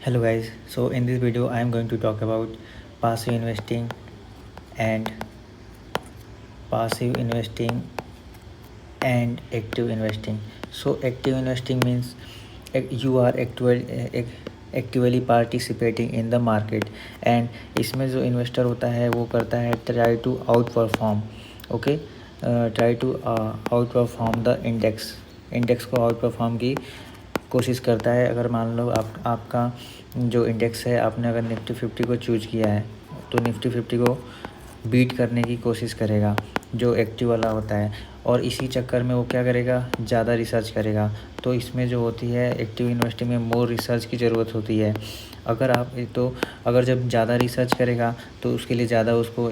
Hello guys, so in this video I am going to talk about passive investing and passive investing and active investing. So active investing means you are actively participating in the market, and इसमें जो investor होता है वो करता है try to outperform, okay, try to outperform the index को outperform की कोशिश करता है। अगर मान लो आपका जो इंडेक्स है, आपने अगर निफ्टी 50 को चूज़ किया है तो निफ्टी 50 को बीट करने की कोशिश करेगा जो एक्टिव वाला होता है, और इसी चक्कर में वो क्या करेगा, ज़्यादा रिसर्च करेगा। तो इसमें जो होती है एक्टिव इन्वेस्टिंग में मोर रिसर्च की ज़रूरत होती है। अगर जब ज़्यादा रिसर्च करेगा तो उसके लिए ज़्यादा उसको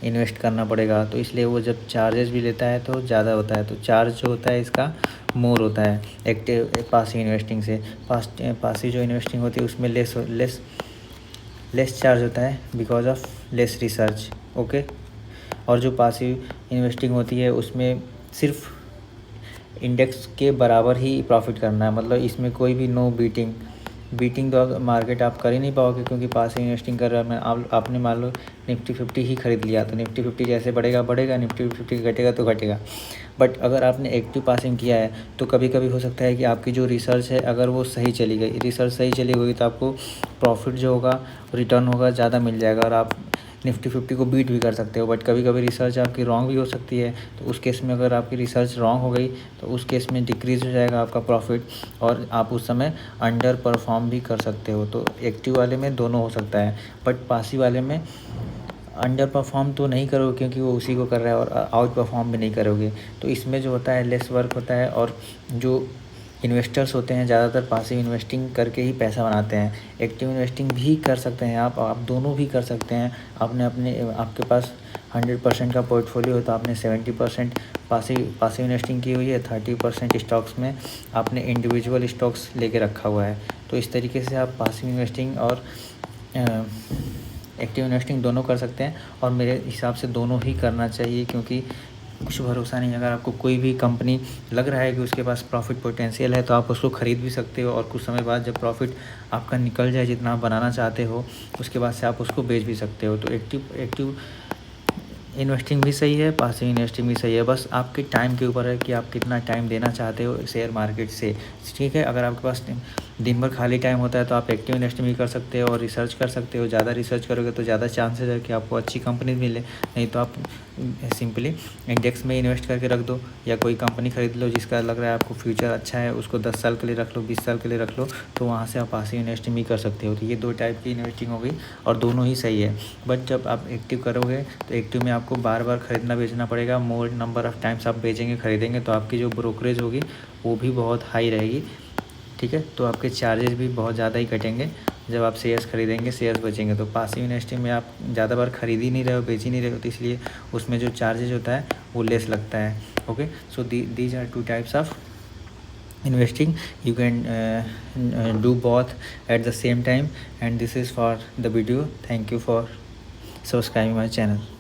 इन्वेस्ट करना पड़ेगा, तो इसलिए वो जब चार्जेस भी लेता है तो ज़्यादा होता है। तो चार्ज जो होता है इसका मोर होता है एक्टिव पासिव इन्वेस्टिंग से। पासिव जो इन्वेस्टिंग होती है उसमें लेस चार्ज होता है because of less research, okay. और जो पासिव इन्वेस्टिंग होती है उसमें सिर्फ इंडेक्स के बराबर ही प्रॉफिट करना है, मतलब इसमें कोई भी नो बीटिंग तो मार्केट आप कर ही नहीं पाओगे, क्योंकि पासिव इन्वेस्टिंग कर रहा है। आपने मान लो निफ्टी 50 ही खरीद लिया तो निफ्टी 50 जैसे बढ़ेगा, निफ्टी 50 घटेगा तो घटेगा। बट अगर आपने एक्टिव पासिंग किया है तो कभी कभी हो सकता है कि आपकी जो रिसर्च है अगर वो सही चली गई तो आपको प्रॉफिट जो होगा, रिटर्न होगा, ज़्यादा मिल जाएगा और आप निफ्टी 50 को बीट भी कर सकते हो। बट कभी कभी रिसर्च आपकी रॉन्ग भी हो सकती है, तो उस केस में अगर आपकी रिसर्च रॉन्ग हो गई तो उस केस में डिक्रीज़ हो जाएगा आपका प्रॉफिट, और आप उस समय अंडर परफॉर्म भी कर सकते हो। तो एक्टिव वाले में दोनों हो सकता है, बट पासिव वाले में अंडर परफॉर्म तो नहीं करोगे क्योंकि वो उसी को कर रहा है, और आउट परफॉर्म भी नहीं करोगे। तो इसमें जो होता है लेस वर्क होता है, और जो इन्वेस्टर्स होते हैं ज़्यादातर पासिव इन्वेस्टिंग करके ही पैसा बनाते हैं। एक्टिव इन्वेस्टिंग भी कर सकते हैं आप दोनों भी कर सकते हैं। आपके पास 100% का पोर्टफोलियो हो तो आपने 70% पासिव इन्वेस्टिंग की हुई है, 30% स्टॉक्स में आपने इंडिविजुअल स्टॉक्स लेके रखा हुआ है। तो इस तरीके से आप पासिव इन्वेस्टिंग और एक्टिव इन्वेस्टिंग दोनों कर सकते हैं, और मेरे हिसाब से दोनों ही करना चाहिए, क्योंकि कुछ भरोसा नहीं। अगर आपको कोई भी कंपनी लग रहा है कि उसके पास प्रॉफिट पोटेंशियल है तो आप उसको ख़रीद भी सकते हो, और कुछ समय बाद जब प्रॉफिट आपका निकल जाए जितना आप बनाना चाहते हो उसके बाद से आप उसको बेच भी सकते हो। तो एक्टिव इन्वेस्टिंग भी सही है, पासिव इन्वेस्टिंग भी सही है। बस आपके टाइम के ऊपर है कि आप कितना टाइम देना चाहते हो शेयर मार्केट से, ठीक है। अगर आपके पास दिन भर खाली टाइम होता है तो आप एक्टिव इन्वेस्टिंग भी कर सकते हो और रिसर्च कर सकते हो। ज़्यादा रिसर्च करोगे तो ज़्यादा चांसेस है कि आपको अच्छी कंपनी मिले, नहीं तो आप सिंपली इंडेक्स में इन्वेस्ट करके रख दो, या कोई कंपनी ख़रीद लो जिसका लग रहा है आपको फ्यूचर अच्छा है, उसको 10 साल के लिए रख लो, 20 साल के लिए रख लो, तो वहाँ से आप पासिव इन्वेस्टिंग भी कर सकते हो। तो ये 2 टाइप की इन्वेस्टिंग हो गई और दोनों ही सही है। बट जब आप एक्टिव करोगे तो एक्टिव में आपको बार बार ख़रीदना बेचना पड़ेगा। मोर नंबर ऑफ़ टाइम्स आप बेचेंगे ख़रीदेंगे तो आपकी जो ब्रोकरेज होगी वो भी बहुत हाई रहेगी, ठीक है। तो आपके चार्जेस भी बहुत ज़्यादा ही कटेंगे जब आप शेयर्स खरीदेंगे, शेयर्स बेचेंगे। तो पासिव इन्वेस्टिंग में आप ज़्यादा बार खरीद ही नहीं रहे हो, बेच ही नहीं रहे हो, तो इसलिए उसमें जो चार्जेज होता है वो लेस लगता है, okay. So these are 2 types of investing. You can do both at the same time, and this is for the video. Thank you for subscribing my channel.